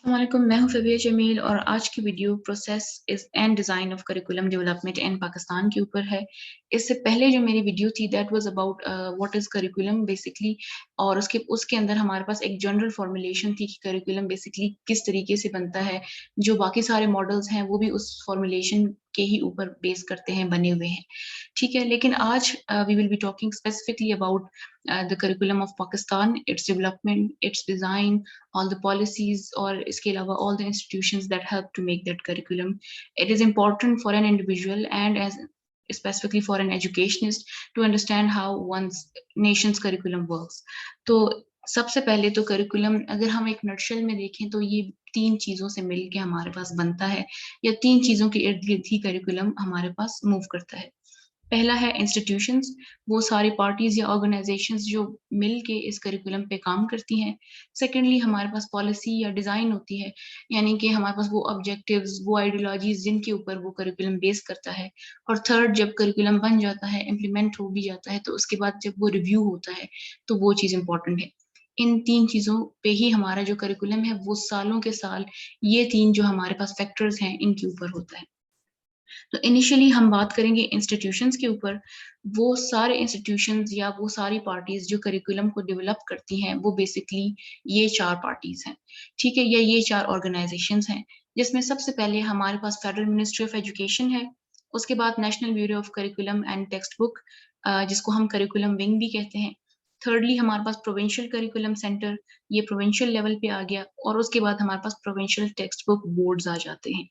अस्सलामुअलैकुम, मैं हूं फबीहा जमील और आज की video process is and design of curriculum development in Pakistan के ऊपर है। इससे पहले जो मेरी वीडियो थी that was about what is curriculum basically, और उसके अंदर हमारे पास एक जनरल फॉर्मुलेशन थी कि करिकुलम बेसिकली किस तरीके से बनता है। जो बाकी सारे मॉडल्स हैं वो भी उस फॉर्मुलेशन के ही ऊपर बेस करते हैं, बने हुए हैं। ठीक है, लेकिन आज we will be talking specifically about the curriculum of Pakistan, its development, its design, all the policies, और इसके अलावा all the institutions that help to make that curriculum. It is important for an individual and as specifically for an educationist to understand how one's nation's curriculum works. तो सबसे पहले तो curriculum अगर हम एक नटशेल में देखें तो ये तीन चीज़ों से मिल के हमारे पास बनता है, या तीन चीज़ों के इर्द गिर्द ही करिकुलम हमारे पास मूव करता है। पहला है इंस्टीट्यूशंस, वो सारी पार्टीज या ऑर्गेनाइजेशंस जो मिल के इस करिकुलम पे काम करती हैं। सेकेंडली हमारे पास पॉलिसी या डिज़ाइन होती है, यानी कि हमारे पास वो ऑब्जेक्टिव्स, वो आइडियोलॉजीज जिनके ऊपर वो करिकुलम बेस करता है। और थर्ड, जब करिकुलम बन जाता है, इम्प्लीमेंट हो भी जाता है, तो उसके बाद जब वो रिव्यू होता है तो वो चीज़ इंपॉर्टेंट है। इन तीन चीज़ों पे ही हमारा जो करिकुलम है वो सालों के साल, ये तीन जो हमारे पास फैक्टर्स हैं इनके ऊपर होता है। तो इनिशियली हम बात करेंगे इंस्टीट्यूशंस के ऊपर। वो सारे इंस्टीट्यूशंस या वो सारी पार्टीज जो करिकुलम को डेवलप करती हैं वो बेसिकली ये चार पार्टीज हैं, ठीक है, या ये चार ऑर्गेनाइजेशंस हैं, जिसमें सबसे पहले हमारे पास फेडरल मिनिस्ट्री ऑफ एजुकेशन है। उसके बाद national bureau of curriculum and text book, जिसको हम करिकुलम विंग भी कहते हैं। थर्डली हमारे पास प्रोविंशियल करिकुलम सेंटर, ये प्रोविंशियल लेवल पे आ गया। और उसके बाद हमारे पास प्रोविंशियल टेक्स्ट बुक बोर्ड्स आ जाते हैं।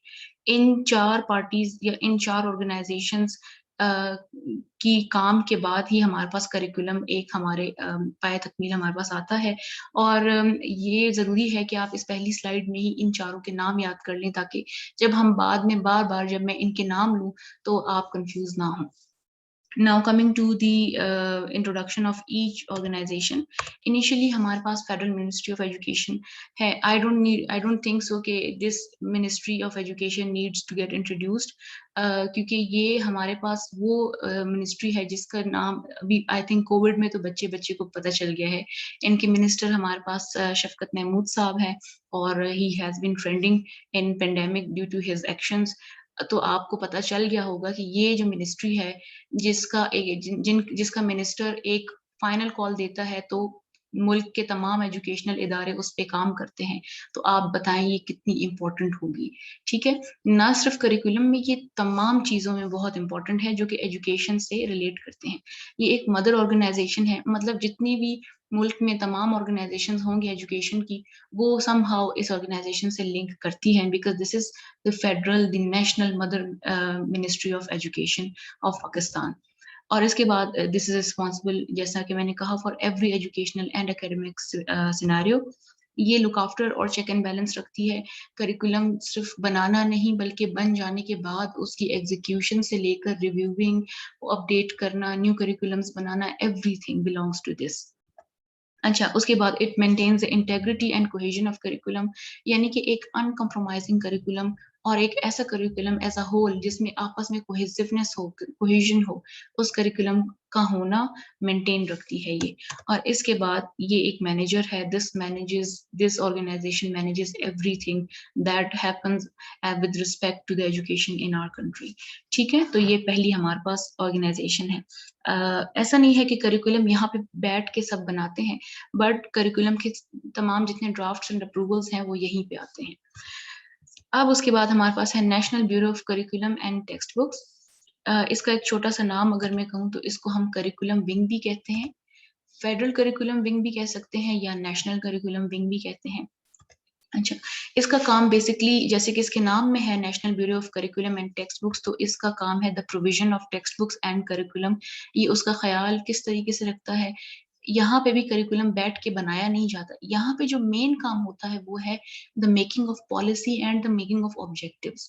इन चार पार्टीज या इन चार ऑर्गेनाइजेशंस की काम के बाद ही हमारे पास करिकुलम एक हमारे पाए तकमील हमारे पास आता है। और ये ज़रूरी है कि आप इस पहली स्लाइड में ही इन चारों के नाम याद कर लें, ताकि जब हम बाद में बार बार जब मैं इनके नाम लूँ तो आप कंफ्यूज ना हों। Now coming to the introduction of each organization. Initially हमारे पास Federal Ministry of Education है। I don't think so कि this Ministry of Education needs to get introduced, क्योंकि ये हमारे पास वो मिनिस्ट्री है जिसका नाम अभी आई थिंक कोविड में तो बच्चे बच्चे को पता चल गया है। इनके मिनिस्टर हमारे पास शफकत महमूद साहब हैं, और he has been trending in pandemic due to his actions. तो आपको पता चल गया होगा कि ये जो मिनिस्ट्री है, जिसका मिनिस्टर एक फाइनल कॉल देता है तो मुल्क के तमाम एजुकेशनल इदारे उस पे काम करते हैं। तो आप बताएं ये कितनी इम्पोर्टेंट होगी। ठीक है, ना सिर्फ करिकुलम में, ये तमाम चीज़ों में बहुत इंपॉर्टेंट है जो कि एजुकेशन से रिलेट करते हैं। ये एक मदर ऑर्गेनाइजेशन है, मतलब जितनी भी मुल्क में तमाम ऑर्गेनाइजेशन होंगी एजुकेशन की, वो समहाउ इस ऑर्गेनाइजेशन से लिंक करती हैं, because this is the federal, the national mother ministry of education of Pakistan. और इसके बाद दिस इज रिस्पॉन्सिबल, जैसा कि मैंने कहा, for every educational and academic scenario. ये लुक आफ्टर और चेक एंड बैलेंस रखती है। करिकुलम सिर्फ बनाना नहीं, बल्कि बन जाने के बाद उसकी एग्जीक्यूशन से लेकर रिव्यूइंग, अपडेट करना, न्यू करिकुलम्स बनाना, एवरीथिंग बिलोंग्स टू दिस। अच्छा, उसके बाद it maintains the integrity and cohesion of curriculum, यानी कि एक अनकम्प्रोमाइजिंग करिकुलम और एक ऐसा करिकुलम एज अ होल जिसमें आपस में कोहेसिवनेस हो, कोहेजन हो, उस करिकुलम का होना मेंटेन रखती है ये। और इसके बाद ये एक मैनेजर है, this organisation manages everything that happens with respect to the education in our country. ठीक है, तो ये पहली हमारे पास ऑर्गेनाइजेशन है। ऐसा नहीं है कि करिकुलम यहाँ पे बैठ के सब बनाते हैं, बट करिकुलम के तमाम जितने ड्राफ्ट्स एंड अप्रूवल्स हैं वो यहीं पे आते हैं। अब उसके बाद हमारे पास है national bureau of curriculum and text books. इसका एक छोटा सा नाम अगर मैं कहूँ तो इसको हम करिकुलम विंग भी कहते हैं, फेडरल करिकुलम विंग भी कह सकते हैं, या नेशनल करिकुलम विंग भी कहते हैं। अच्छा, इसका काम बेसिकली जैसे कि इसके नाम में है national bureau of curriculum and text books, तो इसका काम है the provision of text books and curriculum. ये उसका ख्याल किस तरीके से रखता है। यहाँ पे भी करिकुलम बैठ के बनाया नहीं जाता, यहाँ पे जो मेन काम होता है वो है the making of policy and the making of objectives.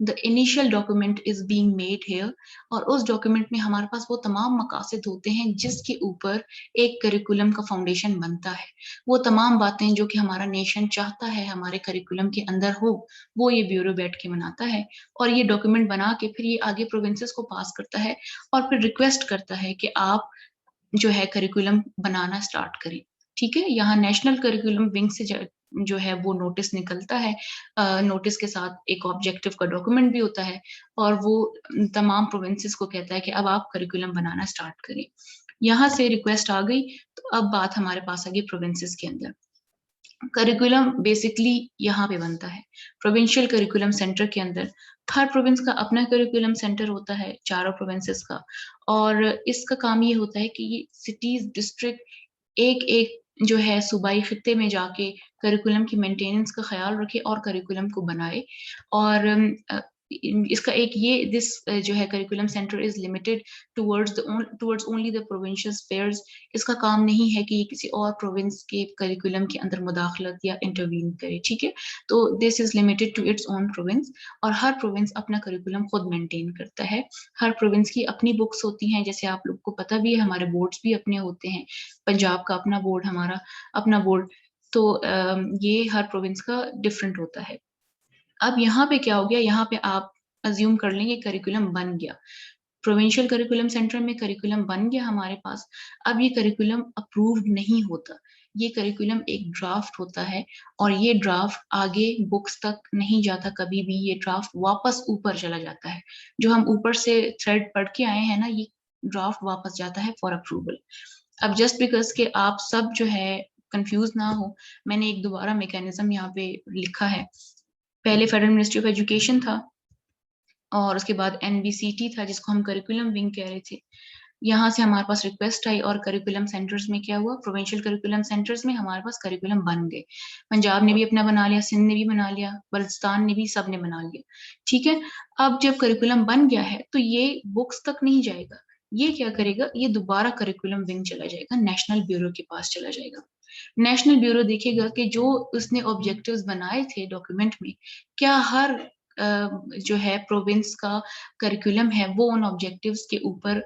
The initial document is being made here, और उस डॉक्यूमेंट में हमारे पास वो तमाम मकासद होते हैं जिसके ऊपर एक करिकुलम का फाउंडेशन बनता है। वो तमाम बातें जो कि हमारा नेशन चाहता है हमारे करिकुलम के अंदर हो, वो ये ब्यूरो बैठ के बनाता है। और ये डॉक्यूमेंट बना के फिर ये आगे प्रोविंसेस को पास करता है, और फिर रिक्वेस्ट करता है कि आप जो है करिकुलम बनाना स्टार्ट करें। ठीक है, यहाँ नेशनल करिकुलम विंग से जो है वो नोटिस निकलता है। नोटिस के साथ एक ऑब्जेक्टिव का डॉक्यूमेंट भी होता है और वो तमाम प्रोविंसेस को कहता है कि अब आप करिकुलम बनाना स्टार्ट करें। यहाँ से रिक्वेस्ट आ गई तो अब बात हमारे पास आ गई प्रोविंसेस के अंदर। करिकुलम बेसिकली यहाँ पे बनता है प्रोविंशियल करिकुलम सेंटर के अंदर। हर प्रोविंस का अपना करिकुलम सेंटर होता है, चारों प्रोविंसेस का, और इसका काम ये होता है कि ये सिटीज डिस्ट्रिक्ट एक एक जो है सूबाई खित्ते में जाके करिकुलम की मेंटेनेंस का ख्याल रखे और करिकुलम को बनाए। और इसका एक ये दिस जो है curriculum centre is limited towards only the provincial spheres. इसका काम नहीं है कि ये किसी और प्रोविंस के करिकुलम के अंदर मुदाखलत या इंटरवीन करे, ठीक है। तो this is limited to its own province, और हर प्रोविंस अपना करिकुलम खुद मेंटेन करता है। हर प्रोविंस की अपनी बुक्स होती हैं, जैसे आप लोग को पता भी है हमारे बोर्ड्स भी अपने होते हैं। पंजाब का अपना बोर्ड, हमारा अपना बोर्ड। तो ये हर प्रोविंस का डिफरेंट होता है। अब यहाँ पे क्या हो गया, यहाँ पे आप अज्यूम कर लेंगे करिकुलम बन गया, प्रोविंशियल करिकुलम सेंटर में करिकुलम बन गया हमारे पास। अब ये करिकुलम अप्रूव्ड नहीं होता, ये करिकुलम एक ड्राफ्ट होता है, और ये ड्राफ्ट आगे बुक्स तक नहीं जाता कभी भी। ये ड्राफ्ट वापस ऊपर चला जाता है, जो हम ऊपर से थ्रेड पढ़ के आए हैं ना, ये ड्राफ्ट वापस जाता है फॉर अप्रूवल। अब जस्ट बिकॉज के आप सब जो है कंफ्यूज ना हो, मैंने एक दोबारा मैकेनिज्म यहाँ पे लिखा है। पहले फेडरल मिनिस्ट्री ऑफ एजुकेशन था, और उसके बाद एनबीसीटी था जिसको हम करिकुलम विंग कह रहे थे। यहाँ से हमारे पास रिक्वेस्ट आई, और करिकुलम सेंटर्स में क्या हुआ, प्रोविंशियल करिकुलम सेंटर्स में हमारे पास करिकुलम बन गए। पंजाब ने भी अपना बना लिया, सिंध ने भी बना लिया, बलूचिस्तान ने भी, सब ने बना लिया, ठीक है। अब जब करिकुलम बन गया है तो ये बुक्स तक नहीं जाएगा, ये क्या करेगा, ये दोबारा करिकुलम विंग चला जाएगा, नेशनल ब्यूरो के पास चला जाएगा। नेशनल ब्यूरो देखेगा कि जो उसने ऑब्जेक्टिव्स बनाए थे डॉक्यूमेंट में, क्या हर जो है प्रोविंस का करिकुलम है वो उन ऑब्जेक्टिव्स के ऊपर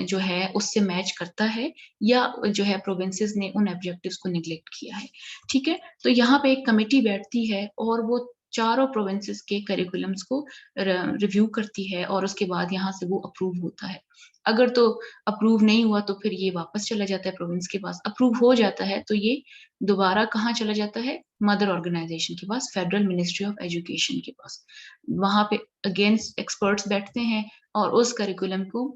जो है उससे मैच करता है, या जो है प्रोविंसेस ने उन ऑब्जेक्टिव्स को निगलेक्ट किया है, ठीक है। तो यहाँ पे एक कमेटी बैठती है और वो चारों प्रोविंसेस के करिकुलम्स को रिव्यू करती है, और उसके बाद यहाँ से वो अप्रूव होता है। अगर तो अप्रूव नहीं हुआ तो फिर ये वापस चला जाता है प्रोविंस के पास। अप्रूव हो जाता है तो ये दोबारा कहाँ चला जाता है, मदर ऑर्गेनाइजेशन के पास, फेडरल मिनिस्ट्री ऑफ एजुकेशन के पास। वहां पे अगेंस्ट एक्सपर्ट्स बैठते हैं और उस करिकुलम को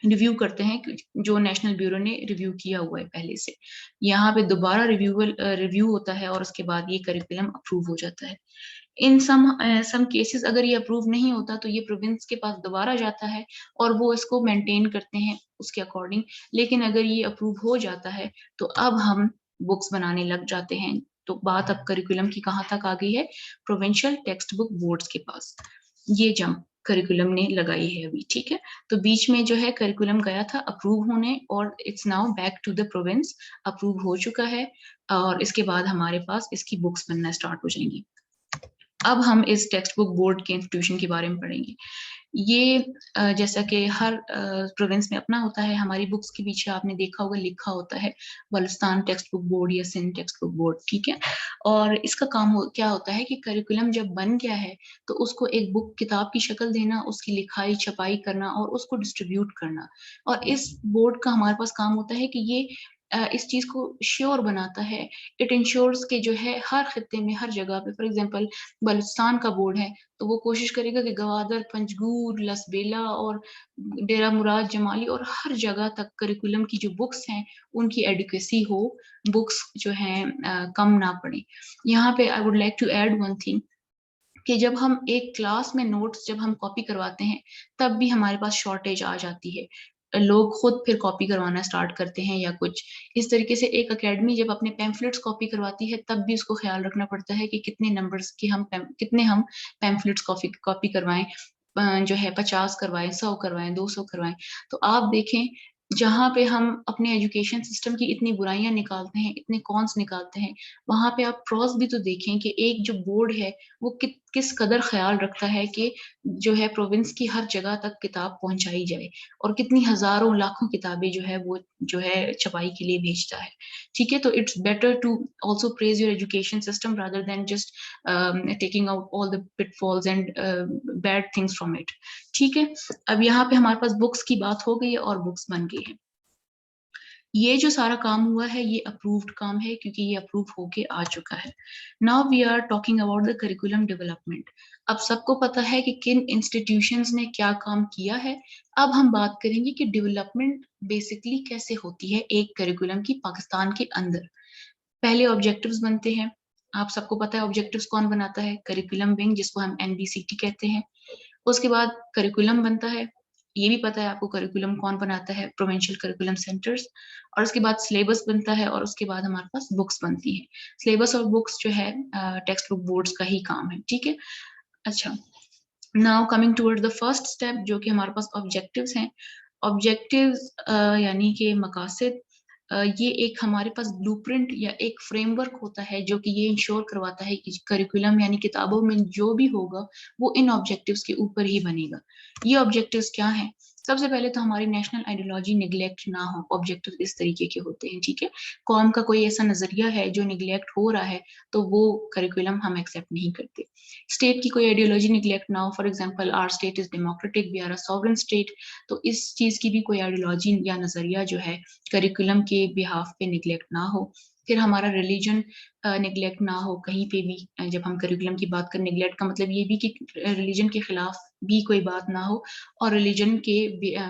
रिव्यू करते हैं जो नेशनल ब्यूरो ने रिव्यू किया हुआ है पहले से। यहाँ पे दोबारा रिव्यू होता है और उसके बाद ये करिकुलम अप्रूव हो जाता है। इन सम केसेस अगर ये अप्रूव नहीं होता तो ये प्रोविंस के पास दोबारा जाता है और वो इसको मेंटेन करते हैं उसके अकॉर्डिंग। लेकिन अगर ये अप्रूव हो जाता है तो अब हम बुक्स बनाने लग जाते हैं। तो बात अब करिकुलम की कहाँ तक आ गई है, प्रोविंशियल टेक्स्ट बुक बोर्ड्स के पास ये जंप करिकुलम ने लगाई है अभी, ठीक है। तो बीच में जो है करिकुलम गया था अप्रूव होने, और it's now back to the province, approve हो चुका है, और इसके बाद हमारे पास इसकी बुक्स बनना स्टार्ट हो जाएंगी। अब हम इस टेक्स्ट बुक बोर्ड के इंस्टीट्यूशन के बारे में पढ़ेंगे। ये जैसा कि हर प्रोविंस में अपना होता है, हमारी बुक्स के पीछे आपने देखा होगा लिखा होता है बलूचिस्तान टेक्स्ट बुक बोर्ड या सिंध टेक्स्ट बुक बोर्ड, ठीक है। और इसका काम क्या होता है कि करिकुलम जब बन गया है तो उसको एक बुक किताब की शक्ल देना, उसकी लिखाई छपाई करना और उसको डिस्ट्रीब्यूट करना। और इस बोर्ड का हमारे पास काम होता है कि ये इस चीज को श्योर बनाता है, इट इंश्योर्स के जो है हर खित्ते में हर जगह पे, फॉर एग्जांपल बलूचिस्तान का बोर्ड है तो वो कोशिश करेगा कि गवादर, पंजगूर, लसबेला और डेरा मुराद जमाली और हर जगह तक करिकुलम की जो बुक्स हैं उनकी एडुकेसी हो, बुक्स जो हैं कम ना पड़े। यहाँ पे I would like to add one thing कि जब हम एक क्लास में नोट्स जब हम कॉपी करवाते हैं तब भी हमारे पास शॉर्टेज आ जाती है, लोग खुद फिर कॉपी करवाना स्टार्ट करते हैं या कुछ इस तरीके से। एक एकेडमी जब अपने पैम्फलेट्स कॉपी करवाती है तब भी उसको ख्याल रखना पड़ता है कि कितने नंबर्स की कितने हम पैम्फलेट्स कॉपी करवाएं, जो है 50 करवाएं, 100 करवाएं, 200 करवाएं। तो आप देखें जहाँ पे हम अपने एजुकेशन सिस्टम की इतनी बुराइयां निकालते हैं, इतने कॉन्स निकालते हैं, वहां पे आप प्रॉस भी तो देखें कि एक जो बोर्ड है वो किस कदर ख्याल रखता है कि जो है प्रोविंस की हर जगह तक किताब पहुंचाई जाए, और कितनी हजारों लाखों किताबें जो है वो जो है छपाई के लिए भेजता है, ठीक है। तो it's better to also praise your education system rather than just taking out all the pitfalls and bad things from it, ठीक है। अब यहाँ पे हमारे पास बुक्स की बात हो गई है और बुक्स बन गई है। ये जो सारा काम हुआ है ये अप्रूव्ड काम है क्योंकि ये अप्रूव होके आ चुका है। Now we are talking about the curriculum development. अब सबको पता है कि किन इंस्टीट्यूशंस ने क्या काम किया है। अब हम बात करेंगे कि डेवलपमेंट बेसिकली कैसे होती है एक करिकुलम की पाकिस्तान के अंदर। पहले ऑब्जेक्टिव्स बनते हैं। आप सबको पता है ऑब्जेक्टिव्स कौन बनाता है? करिकुलम विंग, जिसको हम एनबीसीटी कहते हैं। उसके बाद करिकुलम बनता है। ये भी पता है आपको करिकुलम कौन बनाता है? Provincial curriculum centres. और उसके बाद सिलेबस बनता है और उसके बाद हमारे पास बुक्स बनती है। सिलेबस और बुक्स जो है टेक्स्ट बुक बोर्ड्स का ही काम है, ठीक है। अच्छा, now coming toward the first step, जो कि हमारे पास ऑब्जेक्टिव्स हैं। ऑब्जेक्टिव्स यानी कि मकासद, ये एक हमारे पास ब्लूप्रिंट या एक फ्रेमवर्क होता है जो कि ये इंश्योर करवाता है कि करिकुलम यानी किताबों में जो भी होगा वो इन ऑब्जेक्टिव्स के ऊपर ही बनेगा। ये ऑब्जेक्टिव्स क्या हैं? सबसे पहले तो हमारी नेशनल आइडियोलॉजी निगलेक्ट ना हो। ऑब्जेक्टिव इस तरीके के होते हैं, ठीक है। कौम का कोई ऐसा नजरिया है जो निगलेक्ट हो रहा है तो वो करिकुलम हम एक्सेप्ट नहीं करते। स्टेट की कोई आइडियोलॉजी निगलेक्ट ना हो। For example our state is democratic, we are a sovereign state, तो इस चीज की भी कोई आइडियोलॉजी या नजरिया जो है करिकुलम के बिहाफ पे निगलेक्ट ना हो। फिर हमारा रिलीजन निगलेक्ट ना हो कहीं पे भी। जब हम करिकुलम की बात करें, निगलेक्ट का मतलब ये भी कि रिलीजन के खिलाफ भी कोई बात ना हो और रिलीजन के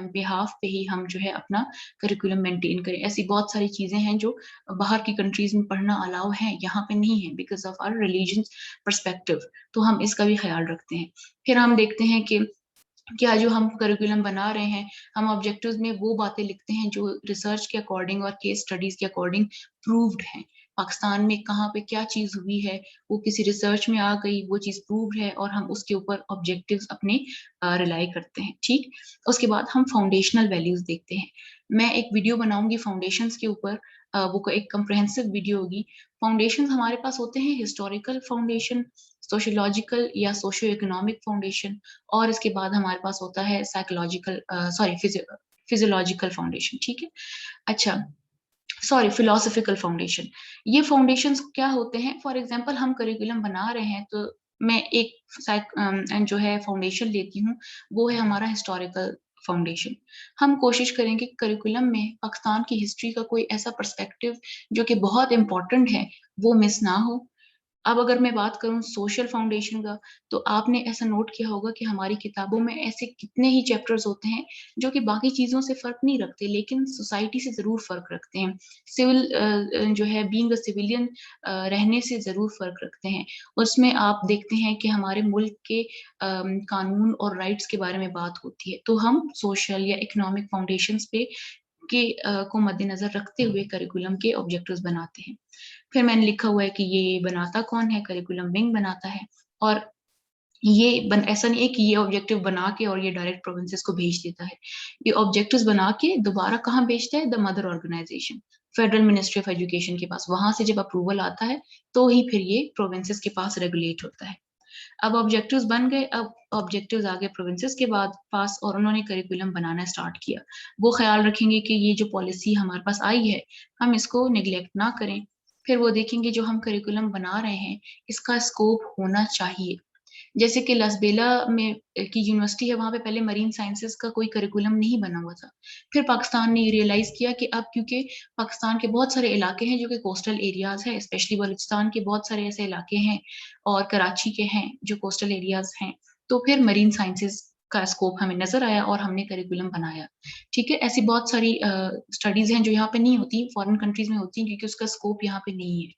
बिहाफ पे ही हम जो है अपना करिकुलम मेंटेन करें। ऐसी बहुत सारी चीजें हैं जो बाहर की कंट्रीज में पढ़ना अलाउ है, यहाँ पे नहीं है because of our religion perspective. तो हम इसका भी ख्याल रखते हैं। फिर हम देखते हैं कि क्या जो हम करिकुलम बना रहे हैं, हम ऑब्जेक्टिव्स में वो बातें लिखते हैं जो रिसर्च के अकॉर्डिंग और केस स्टडीज के अकॉर्डिंग प्रूव्ड हैं। पाकिस्तान में कहाँ पे क्या चीज हुई है, वो किसी रिसर्च में आ गई, वो चीज प्रूव्ड है और हम उसके ऊपर ऑब्जेक्टिव्स अपने रिलाई करते हैं, ठीक। उसके बाद हम फाउंडेशनल वैल्यूज देखते हैं। मैं एक वीडियो बनाऊंगी फाउंडेशंस के ऊपर, वो एक कंप्रहेंसिव वीडियो होगी। फाउंडेशन हमारे पास होते हैं हिस्टोरिकल फाउंडेशन, सोशियोलॉजिकल या सोशियो इकोनॉमिक फाउंडेशन, और इसके बाद हमारे पास होता है साइकोलॉजिकल, सॉरी फिजियोलॉजिकल फाउंडेशन, ठीक है। अच्छा, सॉरी फिलोसफिकल फाउंडेशन। ये फाउंडेशंस क्या होते हैं? फॉर एग्जांपल हम करिकुलम बना रहे हैं तो मैं एक जो है फाउंडेशन लेती हूँ, वो है हमारा हिस्टोरिकल फाउंडेशन। हम कोशिश करेंगे करिकुलम में पाकिस्तान की हिस्ट्री का कोई ऐसा पर्सपेक्टिव जो कि बहुत इंपॉर्टेंट है वो मिस ना हो। अब अगर मैं बात करूँ सोशल फाउंडेशन का, तो आपने ऐसा नोट किया होगा कि हमारी किताबों में ऐसे कितने ही चैप्टर्स होते हैं जो कि बाकी चीज़ों से फ़र्क नहीं रखते, लेकिन सोसाइटी से ज़रूर फ़र्क रखते हैं। सिविल जो है बीइंग अ सिविलियन रहने से ज़रूर फ़र्क रखते हैं। उसमें आप देखते हैं कि हमारे मुल्क के कानून और राइट्स के बारे में बात होती है। तो हम सोशल या इकोनॉमिक फाउंडेशंस पे को मद्देनज़र रखते हुए करिकुलम के ऑब्जेक्टिव्स बनाते हैं। फिर मैंने लिखा हुआ है कि ये बनाता कौन है? करिकुलम विंग बनाता है। और ऐसा नहीं है कि ये ऑब्जेक्टिव बना के और ये डायरेक्ट प्रोविंसेस को भेज देता है। ये ऑब्जेक्टिव्स बना के दोबारा कहाँ भेजता है? The mother organisation, federal ministry of education के पास। वहां से जब अप्रूवल आता है तो ही फिर ये प्रोविंसेस के पास रेगुलेट होता है। अब ऑब्जेक्टिव्स बन गए, अब ऑब्जेक्टिव्स आ गए प्रोविंसेस के बाद पास और उन्होंने करिकुलम बनाना स्टार्ट किया। वो ख्याल रखेंगे कि ये जो पॉलिसी हमारे पास आई है हम इसको निगलेक्ट ना करें। फिर वो देखेंगे जो हम करिकुलम बना रहे हैं इसका स्कोप होना चाहिए। जैसे कि लसबेला में की यूनिवर्सिटी है, वहाँ पे पहले मरीन साइंसेस का कोई करिकुलम नहीं बना हुआ था। फिर पाकिस्तान ने रियलाइज किया कि अब क्योंकि पाकिस्तान के बहुत सारे इलाके हैं जो कि कोस्टल एरियाज है, स्पेशली बलूचिस्तान के बहुत सारे ऐसे इलाके हैं और कराची के हैं जो कोस्टल एरियाज हैं, तो फिर मरीन साइंसेस का स्कोप हमें नजर आया और हमने करिकुलम बनाया, ठीक है। ऐसी बहुत सारी स्टडीज हैं जो यहाँ पे नहीं होती, फॉरेन कंट्रीज में होती हैं क्योंकि उसका स्कोप यहाँ पे नहीं है,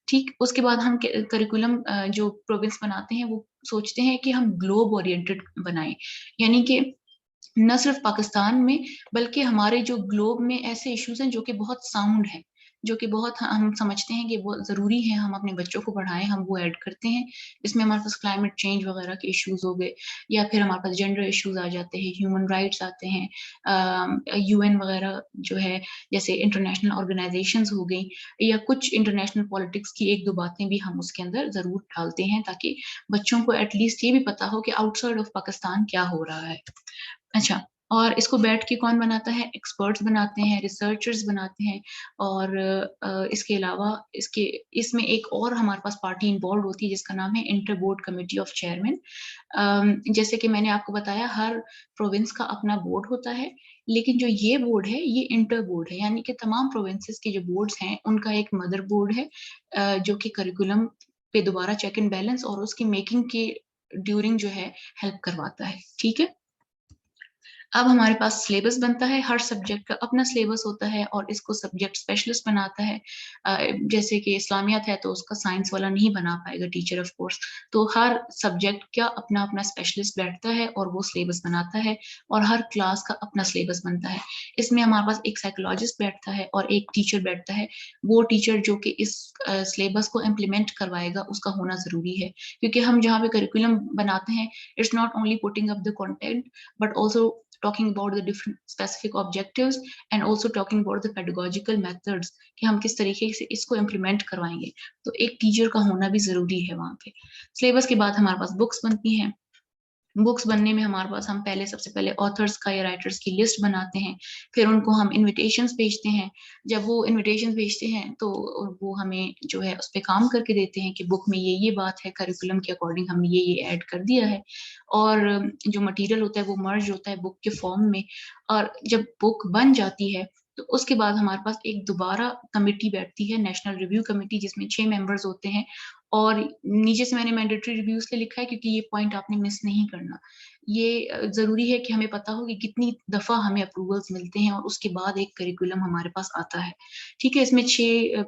ठीक। उसके बाद हम करिकुलम जो प्रोविंस बनाते हैं वो सोचते हैं कि हम ग्लोब ओरिएंटेड बनाएं, यानी कि न सिर्फ पाकिस्तान में बल्कि हमारे जो ग्लोब में ऐसे इश्यूज हैं जो कि बहुत साउंड है, जो कि बहुत हम समझते हैं कि वो ज़रूरी है हम अपने बच्चों को पढ़ाएं, हम वो ऐड करते हैं। इसमें हमारे पास क्लाइमेट चेंज वगैरह के इश्यूज हो गए, या फिर हमारे पास जेंडर इश्यूज आ जाते हैं, ह्यूमन राइट्स आते हैं, यूएन वगैरह जो है, जैसे इंटरनेशनल ऑर्गेनाइजेशंस हो गई, या कुछ इंटरनेशनल पॉलिटिक्स की एक दो बातें भी हम उसके अंदर ज़रूर डालते हैं ताकि बच्चों को एटलीस्ट ये भी पता हो कि आउटसाइड ऑफ पाकिस्तान क्या हो रहा है। अच्छा, और इसको बैठ के कौन बनाता है? एक्सपर्ट्स बनाते हैं, रिसर्चर्स बनाते हैं। और इसके अलावा इसमें एक और हमारे पास पार्टी इन्वॉल्व होती है जिसका नाम है inter board committee of chairman. जैसे कि मैंने आपको बताया, हर प्रोविंस का अपना बोर्ड होता है, लेकिन जो ये बोर्ड है ये इंटर बोर्ड है, यानी कि तमाम प्रोविंसेस के जो बोर्ड्स हैं उनका एक मदर बोर्ड है, जो कि करिकुलम पे दोबारा चेक एंड बैलेंस और उसकी मेकिंग के ड्यूरिंग जो है हेल्प करवाता है। ठीक है। अब हमारे पास सिलेबस बनता है, हर सब्जेक्ट का अपना सिलेबस होता है और इसको सब्जेक्ट स्पेशलिस्ट बनाता है। जैसे कि इस्लामियात है तो उसका साइंस वाला नहीं बना पाएगा टीचर ऑफ कोर्स, तो हर सब्जेक्ट का अपना अपना स्पेशलिस्ट बैठता है और वो सिलेबस बनाता है, और हर क्लास का अपना सिलेबस बनता है। इसमें हमारे पास एक साइकोलॉजिस्ट बैठता है और एक टीचर बैठता है। वो टीचर जो कि इस सिलेबस को इम्प्लीमेंट करवाएगा उसका होना जरूरी है, क्योंकि हम जहाँ पे करिकुलम बनाते हैं, it's not only putting up the content but also talking about the different specific objectives and also talking about the pedagogical methods कि हम किस तरीके से इसको इम्प्लीमेंट करवाएंगे। तो एक टीचर का होना भी जरूरी है वहाँ पे। सिलेबस के बाद हमारे पास बुक्स बनती हैं। बुक्स बनने में हमारे पास हम पहले सबसे पहले ऑथर्स का या राइटर्स की लिस्ट बनाते हैं, फिर उनको हम इनविटेशंस भेजते हैं। जब वो इनविटेशंस भेजते हैं तो वो हमें जो है उस पर काम करके देते हैं कि बुक में ये बात है, करिकुलम के अकॉर्डिंग हमने ये ऐड कर दिया है, और जो मटेरियल होता है वो मर्ज होता है बुक के फॉर्म में। और जब बुक बन जाती है तो उसके बाद हमारे पास एक दोबारा कमेटी बैठती है, नेशनल रिव्यू कमेटी, जिसमें 6 मेंबर्स होते हैं। और नीचे से मैंने मैंडेटरी रिव्यू इसलिए लिखा है क्योंकि ये पॉइंट आपने मिस नहीं करना। ये जरूरी है कि हमें पता हो कि कितनी दफा हमें अप्रूवल्स मिलते हैं और उसके बाद एक करिकुलम हमारे पास आता है। ठीक है। इसमें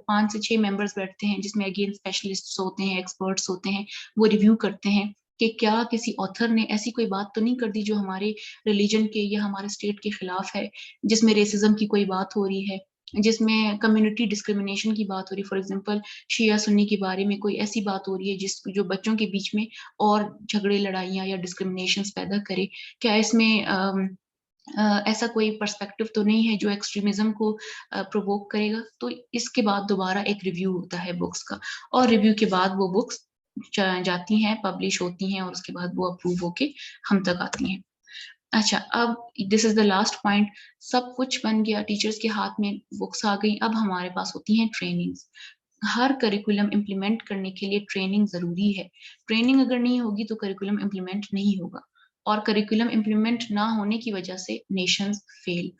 5 से 6 मेंबर्स बैठते हैं, जिसमें अगेन स्पेशलिस्ट्स होते हैं, एक्सपर्ट्स होते हैं। वो रिव्यू करते हैं कि क्या किसी ऑथर ने ऐसी कोई बात तो नहीं कर दी जो हमारे रिलीजन के या हमारे स्टेट के खिलाफ है, जिसमें रेसिज्म की कोई बात हो रही है, जिसमें कम्युनिटी डिस्क्रिमिनेशन की बात हो रही है। फॉर एग्जांपल शिया सुन्नी के बारे में कोई ऐसी बात हो रही है जो बच्चों के बीच में और झगड़े, लड़ाइयाँ या डिस्क्रिमिनेशन पैदा करे। क्या इसमें ऐसा कोई पर्सपेक्टिव तो नहीं है जो एक्सट्रीमिज्म को प्रोवोक करेगा? तो इसके बाद दोबारा एक रिव्यू होता है बुक्स का, और रिव्यू के बाद वो बुक्स जाती हैं, पब्लिश होती हैं, और उसके बाद वो अप्रूव होके हम तक आती हैं। अच्छा, अब this is the last point. सब कुछ बन गया, टीचर्स के हाथ में बुक्स आ गई, अब हमारे पास होती हैं ट्रेनिंग्स। हर करिकुलम इम्प्लीमेंट करने के लिए ट्रेनिंग जरूरी है। ट्रेनिंग अगर नहीं होगी तो करिकुलम इम्प्लीमेंट नहीं होगा, और करिकुलम इम्प्लीमेंट ना होने की वजह से Nations fail.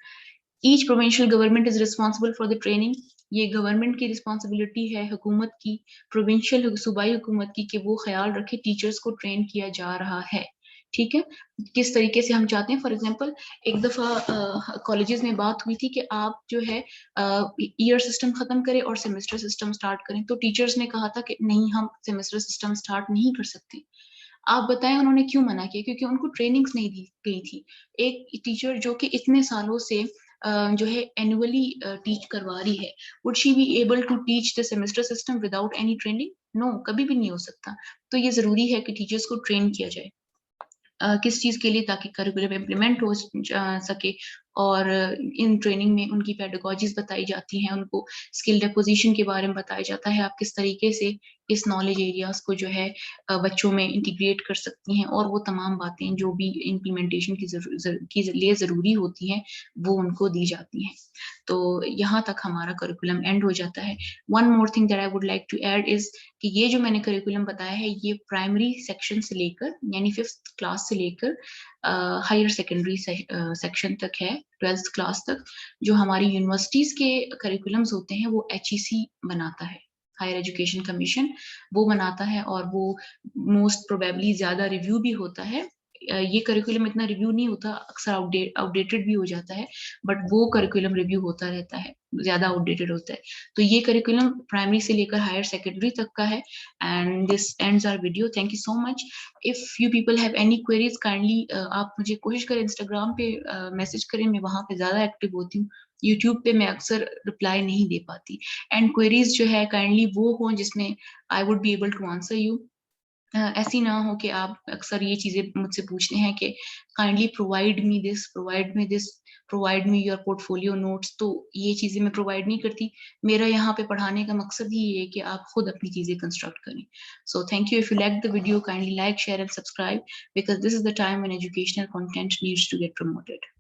Each provincial government is responsible for the training. ये गवर्नमेंट की रिस्पॉन्सिबिलिटी है, हुकूमत की, प्रोविंशियल सूबाई हुकूमत की, कि वो ख्याल रखे टीचर्स को ट्रेन किया जा रहा है। ठीक है। किस तरीके से हम चाहते हैं, फॉर एग्जांपल एक दफा कॉलेजेस में बात हुई थी कि आप जो है ईयर सिस्टम खत्म करें और सेमेस्टर सिस्टम स्टार्ट करें, तो टीचर्स ने कहा था कि नहीं, हम सेमेस्टर सिस्टम स्टार्ट नहीं कर सकते। आप बताएं उन्होंने क्यों मना किया? क्योंकि उनको ट्रेनिंग्स नहीं दी गई थी। एक टीचर जो कि इतने सालों से जो है एनुअली टीच करवा रही है, would she be able to teach the semester system without any training? No, कभी भी नहीं हो सकता। तो ये जरूरी है कि टीचर्स को ट्रेन किया जाए। किस चीज के लिए? ताकि करिकुलम इम्प्लीमेंट हो सके, और इन ट्रेनिंग में उनकी पेडागोजीज बताई जाती हैं, उनको स्किल डेपोजिशन के बारे में बताया जाता है, आप किस तरीके से इस नॉलेज एरियाज को जो है बच्चों में इंटीग्रेट कर सकती हैं, और वो तमाम बातें जो भी इम्प्लीमेंटेशन की लिए जरूरी होती हैं वो उनको दी जाती हैं। तो यहाँ तक हमारा करिकुलम एंड हो जाता है। One more thing that I would like to add is कि ये जो मैंने करिकुलम बताया है ये प्राइमरी सेक्शन से लेकर, यानी 5th क्लास से लेकर हायर सेकेंडरी सेक्शन तक है, 12th क्लास तक। जो हमारी यूनिवर्सिटीज के करिकुलम्स होते हैं वो HEC बनाता है, हायर एजुकेशन कमीशन, वो बनाता है, और वो मोस्ट प्रोबेबली ज्यादा रिव्यू भी होता है। ये करिकुलम इतना रिव्यू नहीं होता, अक्सर आउटडेटेड भी हो जाता है, बट वो करिकुलम रिव्यू होता रहता है, ज्यादा आउटडेटेड होता है। तो ये करिकुलम प्राइमरी से लेकर हायर सेकेंडरी तक का है। And this ends our video. Thank you so much. If you people have any queries, kindly आप मुझे कोशिश करें, इंस्टाग्राम पे मैसेज करें, मैं वहां पे ज्यादा एक्टिव होती हूँ। यूट्यूब पे मैं अक्सर रिप्लाई नहीं दे पाती। एंड क्वेरीज जो है काइंडली वो हो जिसमें I would be able to answer you. ऐसी ना हो कि आप अक्सर ये चीजें मुझसे पूछते हैं कि kindly provide me this, provide me this, provide me your portfolio notes. तो ये चीजें मैं प्रोवाइड नहीं करती। मेरा यहाँ पे पढ़ाने का मकसद ही ये है कि आप खुद अपनी चीजें कंस्ट्रक्ट करें। So thank you. If you like the video, kindly like, share and subscribe, because this is the time when educational content needs to get promoted.